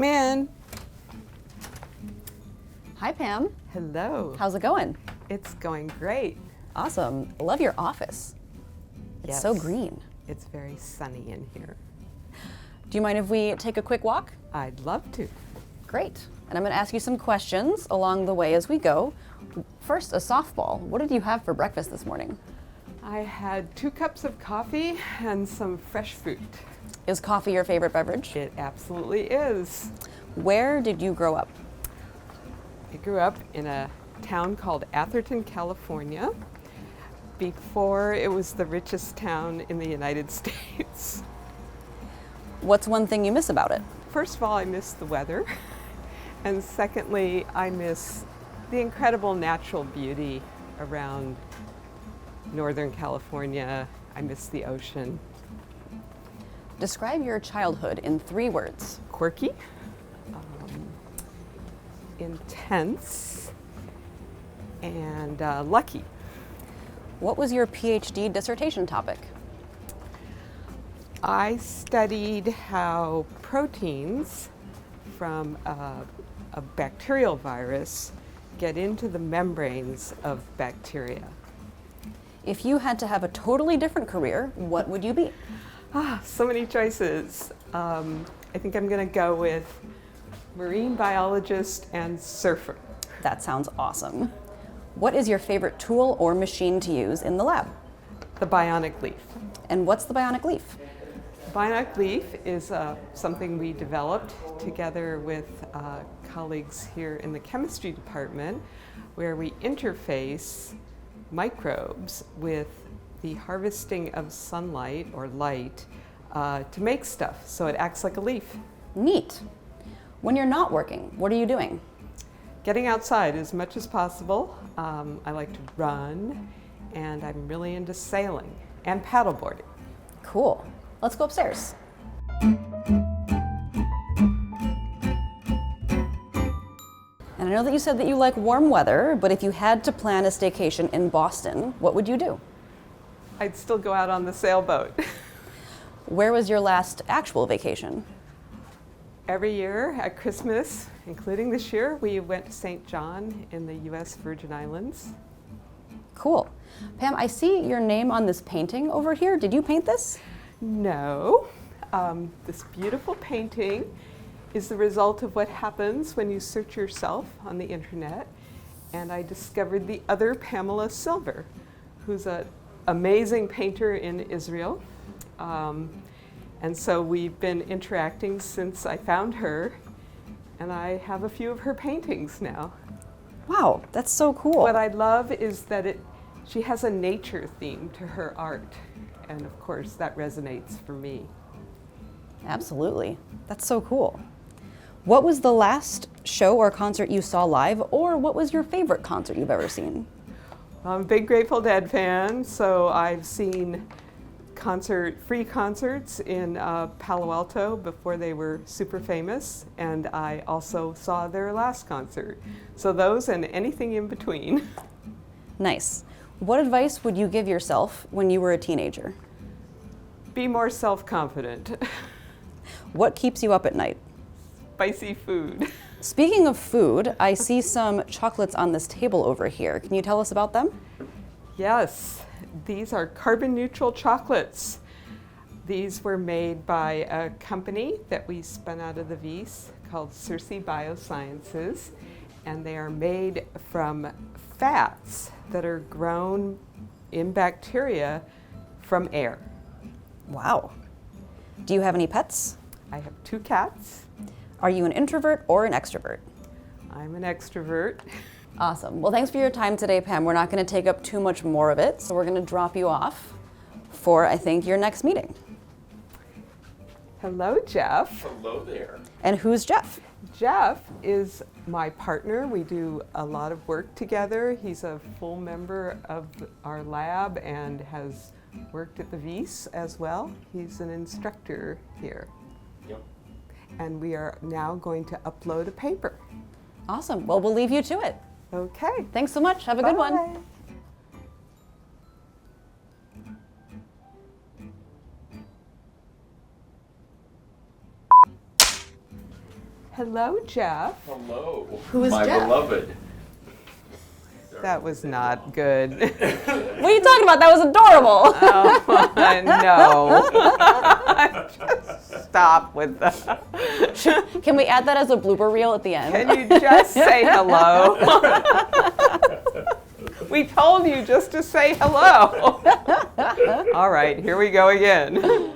come in. Hi, Pam. Hello. How's it going? It's going great. Awesome. I love your office. It's Yes. so green. It's very sunny in here. Do you mind if we take a quick walk? I'd love to. Great. And I'm going to ask you some questions along the way as we go. First, a softball. What did you have for breakfast this morning? I had 2 cups of coffee and some fresh fruit. Is coffee your favorite beverage? It absolutely is. Where did you grow up? I grew up in a town called Atherton, California, before it was the richest town in the United States. What's one thing you miss about it? First of all, I miss the weather. And secondly, I miss the incredible natural beauty around Northern California. I miss the ocean. Describe your childhood in 3 words. Quirky, intense, and lucky. What was your PhD dissertation topic? I studied how proteins from a bacterial virus get into the membranes of bacteria. If you had to have a totally different career, what would you be? So many choices. I think I'm going to go with marine biologist and surfer. That sounds awesome. What is your favorite tool or machine to use in the lab? The bionic leaf. And what's the bionic leaf? Bionic leaf is something we developed together with colleagues here in the chemistry department, where we interface microbes with the harvesting of sunlight or light to make stuff, so it acts like a leaf. Neat. When you're not working, what are you doing? Getting outside as much as possible. I like to run, and I'm really into sailing and paddleboarding. Cool. Let's go upstairs. And I know that you said that you like warm weather, but if you had to plan a staycation in Boston, what would you do? I'd still go out on the sailboat. Where was your last actual vacation? Every year at Christmas, including this year, we went to St. John in the U.S. Virgin Islands. Cool. Pam, I see your name on this painting over here. Did you paint this? No. This beautiful painting is the result of what happens when you search yourself on the internet. And I discovered the other Pamela Silver, who's an amazing painter in Israel. And so we've been interacting since I found her, and I have a few of her paintings now. Wow, that's so cool. What I love is that she has a nature theme to her art, and of course that resonates for me. Absolutely. That's so cool. What was the last show or concert you saw live, or what was your favorite concert you've ever seen? I'm a big Grateful Dead fan, so I've seen free concerts in Palo Alto before they were super famous, and I also saw their last concert. So those and anything in between. Nice. What advice would you give yourself when you were a teenager? Be more self-confident. What keeps you up at night? Spicy food. Speaking of food, I see some chocolates on this table over here. Can you tell us about them? Yes. These are carbon neutral chocolates. These were made by a company that we spun out of the Wyss called Circe Biosciences, and they are made from fats that are grown in bacteria from air. Wow. Do you have any pets? I have 2 cats. Are you an introvert or an extrovert? I'm an extrovert. Awesome. Well, thanks for your time today, Pam. We're not going to take up too much more of it, so we're going to drop you off for, I think, your next meeting. Hello, Jeff. Hello there. And who's Jeff? Jeff is my partner. We do a lot of work together. He's a full member of our lab and has worked at the Wyss as well. He's an instructor here. Yep. And we are now going to upload a paper. Awesome. Well, we'll leave you to it. Okay. Thanks so much. Have a good one. Bye. Hello, Jeff. Hello. Who is my Jeff? beloved. That was not good. What are you talking about? That was adorable. No. Just stop with that. Can we add that as a blooper reel at the end? Can you just say hello? We told you just to say hello. All right, here we go again.